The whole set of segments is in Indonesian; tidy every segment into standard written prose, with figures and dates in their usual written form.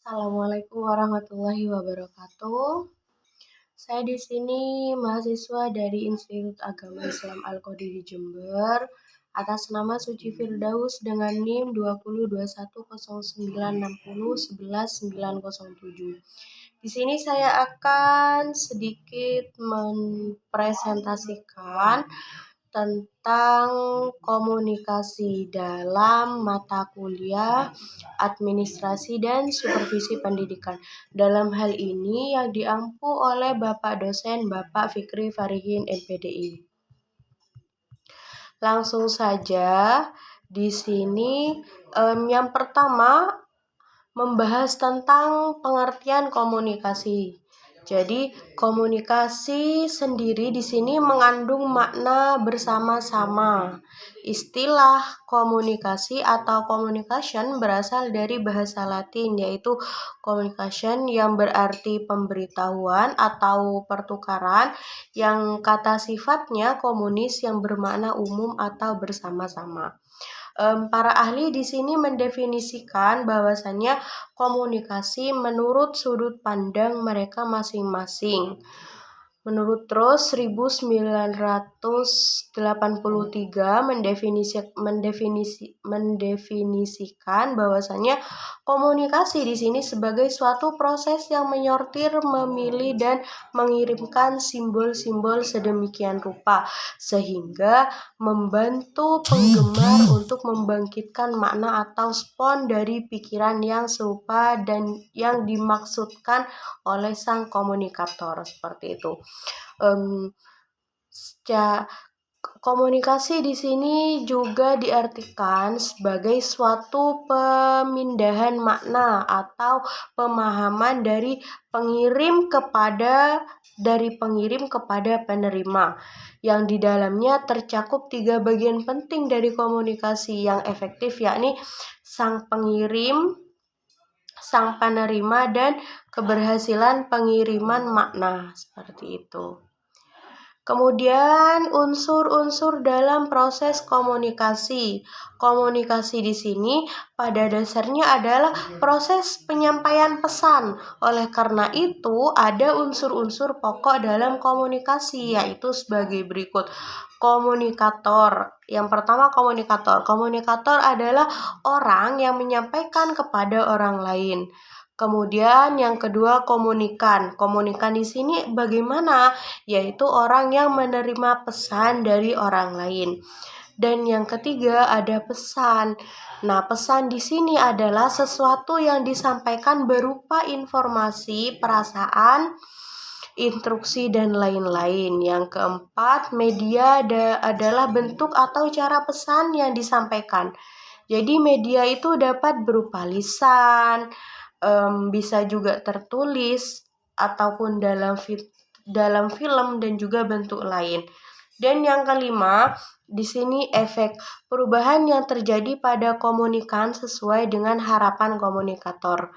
Assalamualaikum warahmatullahi wabarakatuh. Saya di sini mahasiswa dari Institut Agama Islam Al-Qadiri Jember atas nama Suci Firdaus dengan NIM 20210960111907. Di sini saya akan sedikit mempresentasikan tentang komunikasi dalam mata kuliah administrasi dan supervisi pendidikan. Dalam hal ini yang diampu oleh Bapak dosen Bapak Fikri Farihin MPDI. Langsung saja di sini yang pertama membahas tentang pengertian komunikasi. Jadi, komunikasi sendiri di sini mengandung makna bersama-sama. Istilah komunikasi atau communication berasal dari bahasa Latin, yaitu communication yang berarti pemberitahuan atau pertukaran, yang kata sifatnya komunis yang bermakna umum atau bersama-sama. Para ahli di sini mendefinisikan bahwasannya komunikasi menurut sudut pandang mereka masing-masing. Menurut Ross 1983 mendefinisikan bahwasannya komunikasi di sini sebagai suatu proses yang menyortir, memilih dan mengirimkan simbol-simbol sedemikian rupa sehingga membantu penggemar untuk membangkitkan makna atau spon dari pikiran yang serupa dan yang dimaksudkan oleh sang komunikator, seperti itu. Komunikasi di sini juga diartikan sebagai suatu pemindahan makna atau pemahaman dari pengirim kepada penerima, yang di dalamnya tercakup 3 bagian penting dari komunikasi yang efektif, yakni sang pengirim, sang penerima, dan keberhasilan pengiriman makna, seperti itu. Kemudian unsur-unsur dalam proses komunikasi. Komunikasi di sini pada dasarnya adalah proses penyampaian pesan. Oleh karena itu, ada unsur-unsur pokok dalam komunikasi, yaitu sebagai berikut. Komunikator. Yang pertama, komunikator. Komunikator adalah orang yang menyampaikan kepada orang lain. Kemudian yang kedua, komunikan. Komunikan di sini bagaimana? Yaitu orang yang menerima pesan dari orang lain. Dan yang ketiga ada pesan. Nah, pesan di sini adalah sesuatu yang disampaikan berupa informasi, perasaan, instruksi, dan lain-lain. Yang keempat, media adalah bentuk atau cara pesan yang disampaikan. Jadi media itu dapat berupa lisan, bisa juga tertulis ataupun dalam film dan juga bentuk lain. Dan yang kelima, di sini efek perubahan yang terjadi pada komunikan sesuai dengan harapan komunikator.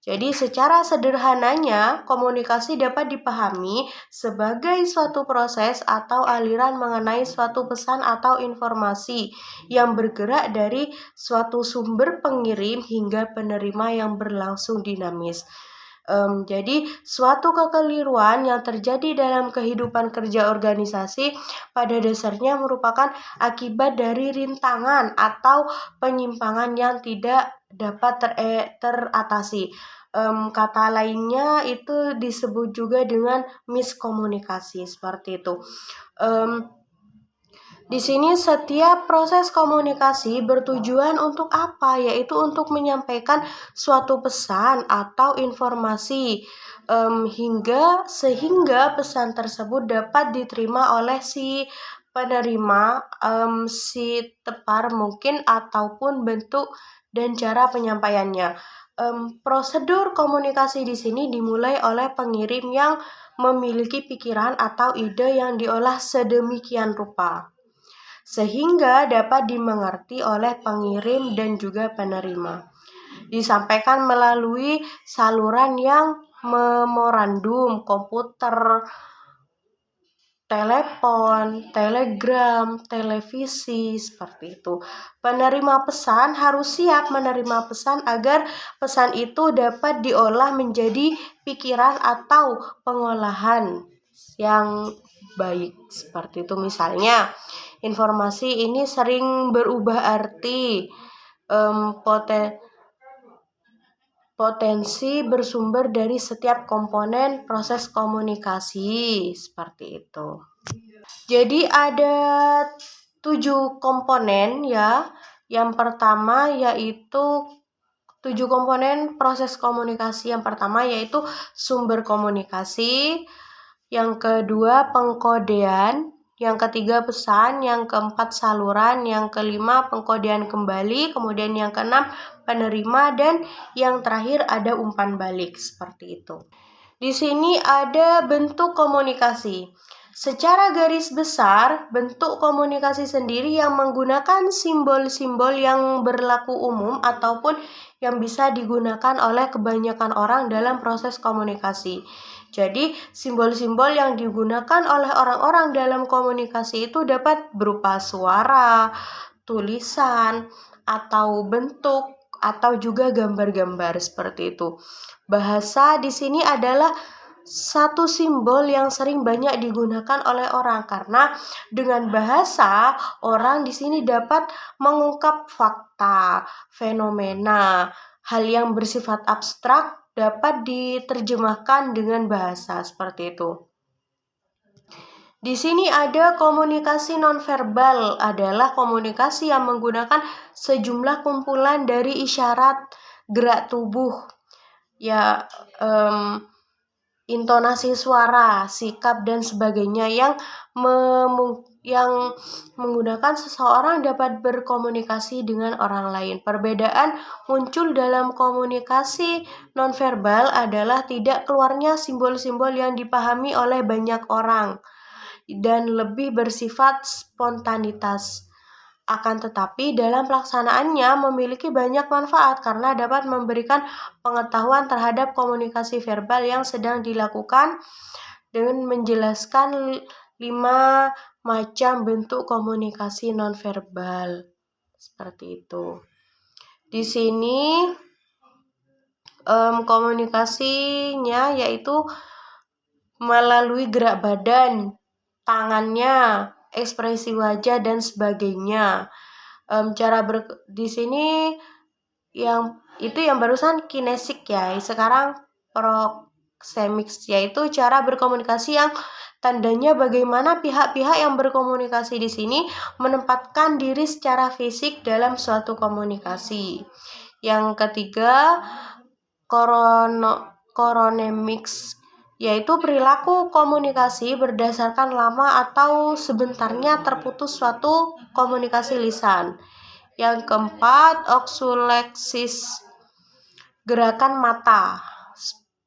Jadi secara sederhananya, komunikasi dapat dipahami sebagai suatu proses atau aliran mengenai suatu pesan atau informasi yang bergerak dari suatu sumber pengirim hingga penerima yang berlangsung dinamis. Jadi suatu kekeliruan yang terjadi dalam kehidupan kerja organisasi pada dasarnya merupakan akibat dari rintangan atau penyimpangan yang tidak dapat teratasi. Kata lainnya itu disebut juga dengan miskomunikasi, seperti itu. Di sini setiap proses komunikasi bertujuan untuk apa? Yaitu untuk menyampaikan suatu pesan atau informasi sehingga pesan tersebut dapat diterima oleh si penerima, si tepar mungkin, ataupun bentuk dan cara penyampaiannya. Prosedur komunikasi di sini dimulai oleh pengirim yang memiliki pikiran atau ide yang diolah sedemikian rupa sehingga dapat dimengerti oleh pengirim dan juga penerima. Disampaikan melalui saluran yang memorandum, komputer, telepon, telegram, televisi, seperti itu. Penerima pesan harus siap menerima pesan agar pesan itu dapat diolah menjadi pikiran atau pengolahan yang baik. Seperti itu misalnya, informasi ini sering berubah arti, potensi bersumber dari setiap komponen proses komunikasi, seperti itu. Jadi ada 7 komponen ya. Yang pertama yaitu 7 komponen proses komunikasi. Yang pertama yaitu sumber komunikasi, yang kedua pengkodean, yang ketiga pesan, yang keempat saluran, yang kelima pengkodean kembali, kemudian yang keenam penerima, dan yang terakhir ada umpan balik, seperti itu. Di sini ada bentuk komunikasi. Secara garis besar, bentuk komunikasi sendiri yang menggunakan simbol-simbol yang berlaku umum ataupun yang bisa digunakan oleh kebanyakan orang dalam proses komunikasi. Jadi, simbol-simbol yang digunakan oleh orang-orang dalam komunikasi itu dapat berupa suara, tulisan, atau bentuk, atau juga gambar-gambar seperti itu. Bahasa di sini adalah satu simbol yang sering banyak digunakan oleh orang, karena dengan bahasa orang di sini dapat mengungkap fakta, fenomena, hal yang bersifat abstrak dapat diterjemahkan dengan bahasa, seperti itu. Di sini ada komunikasi nonverbal, adalah komunikasi yang menggunakan sejumlah kumpulan dari isyarat, gerak tubuh, ya, intonasi suara, sikap, dan sebagainya yang menggunakan seseorang dapat berkomunikasi dengan orang lain. Perbedaan muncul dalam komunikasi nonverbal adalah tidak keluarnya simbol-simbol yang dipahami oleh banyak orang dan lebih bersifat spontanitas. Akan tetapi dalam pelaksanaannya memiliki banyak manfaat karena dapat memberikan pengetahuan terhadap komunikasi verbal yang sedang dilakukan dengan menjelaskan 5 macam bentuk komunikasi nonverbal. Seperti itu. Di sini komunikasinya yaitu melalui gerak badan, tangannya, ekspresi wajah, dan sebagainya. Di sini yang barusan kinesik ya. Sekarang proxemics, yaitu cara berkomunikasi yang tandanya bagaimana pihak-pihak yang berkomunikasi di sini menempatkan diri secara fisik dalam suatu komunikasi. Yang ketiga, chronemics, yaitu perilaku komunikasi berdasarkan lama atau sebentarnya terputus suatu komunikasi lisan. Yang keempat, oxulexis, gerakan mata,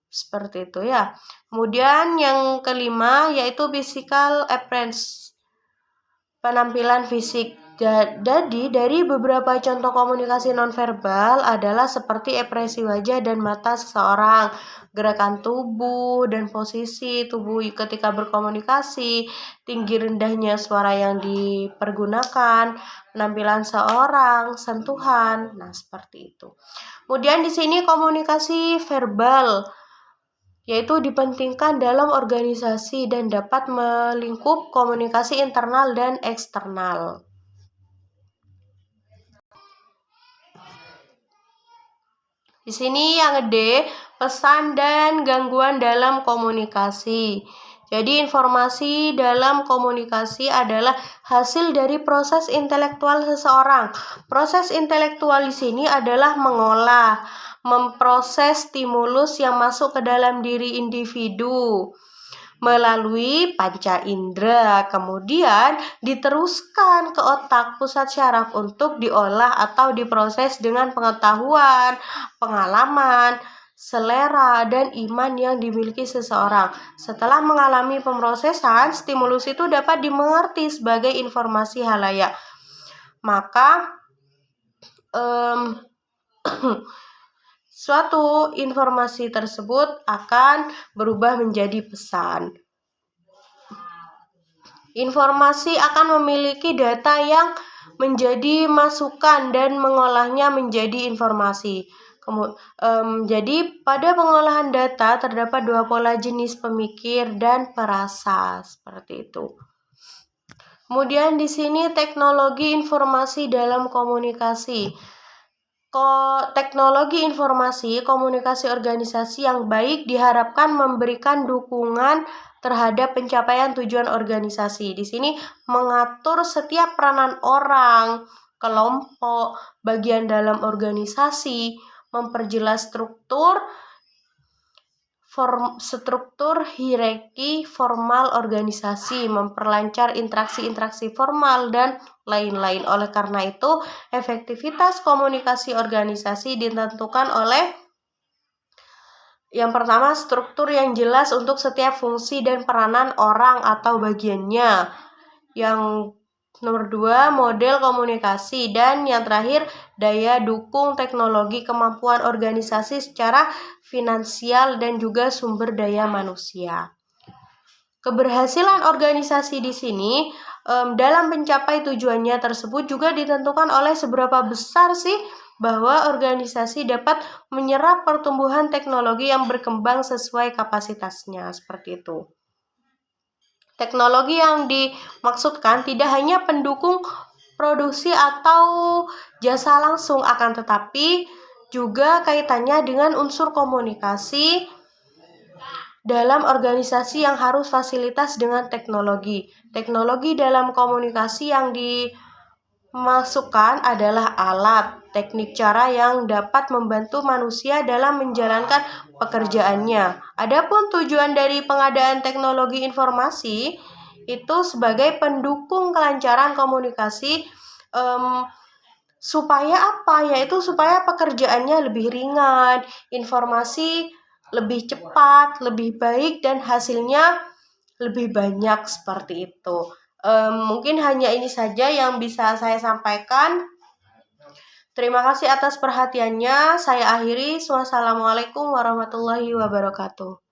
seperti itu ya. Kemudian yang kelima yaitu physical appearance, penampilan fisik. Jadi dari beberapa contoh komunikasi nonverbal adalah seperti ekspresi wajah dan mata seseorang, gerakan tubuh dan posisi tubuh ketika berkomunikasi, tinggi rendahnya suara yang dipergunakan, penampilan seorang, sentuhan. Nah, seperti itu. Kemudian di sini komunikasi verbal yaitu dipentingkan dalam organisasi dan dapat melingkup komunikasi internal dan eksternal. Di sini yang D, pesan dan gangguan dalam komunikasi. Jadi informasi dalam komunikasi adalah hasil dari proses intelektual seseorang. Proses intelektual di sini adalah mengolah, memproses stimulus yang masuk ke dalam diri individu melalui panca indera, kemudian diteruskan ke otak pusat syaraf untuk diolah atau diproses dengan pengetahuan, pengalaman, selera, dan iman yang dimiliki seseorang. Setelah mengalami pemrosesan, stimulus itu dapat dimengerti sebagai informasi halayak. Maka suatu informasi tersebut akan berubah menjadi pesan. Informasi akan memiliki data yang menjadi masukan dan mengolahnya menjadi informasi. Jadi pada pengolahan data terdapat dua pola jenis pemikir dan perasa, seperti itu. Kemudian di sini teknologi informasi dalam komunikasi. Teknologi informasi komunikasi organisasi yang baik diharapkan memberikan dukungan terhadap pencapaian tujuan organisasi. Di sini mengatur setiap peranan orang, kelompok, bagian dalam organisasi, memperjelas struktur hierarki formal organisasi, memperlancar interaksi-interaksi formal, dan lain-lain. Oleh karena itu, efektivitas komunikasi organisasi ditentukan oleh yang pertama, struktur yang jelas untuk setiap fungsi dan peranan orang atau bagiannya. Yang nomor 2, model komunikasi. Dan yang terakhir, daya dukung teknologi, kemampuan organisasi secara finansial, dan juga sumber daya manusia. Keberhasilan organisasi di sini dalam mencapai tujuannya tersebut juga ditentukan oleh seberapa besar sih bahwa organisasi dapat menyerap pertumbuhan teknologi yang berkembang sesuai kapasitasnya, seperti itu. Teknologi yang dimaksudkan tidak hanya pendukung produksi atau jasa langsung, akan tetapi juga kaitannya dengan unsur komunikasi dalam organisasi yang harus fasilitas dengan teknologi. Teknologi dalam komunikasi yang dimasukkan adalah alat, teknik, cara yang dapat membantu manusia dalam menjalankan pekerjaannya. Adapun tujuan dari pengadaan teknologi informasi itu sebagai pendukung kelancaran komunikasi, supaya apa? Yaitu supaya pekerjaannya lebih ringan, informasi lebih cepat, lebih baik, dan hasilnya lebih banyak, seperti itu. Mungkin hanya ini saja yang bisa saya sampaikan. Terima kasih atas perhatiannya. Saya akhiri. Wassalamualaikum warahmatullahi wabarakatuh.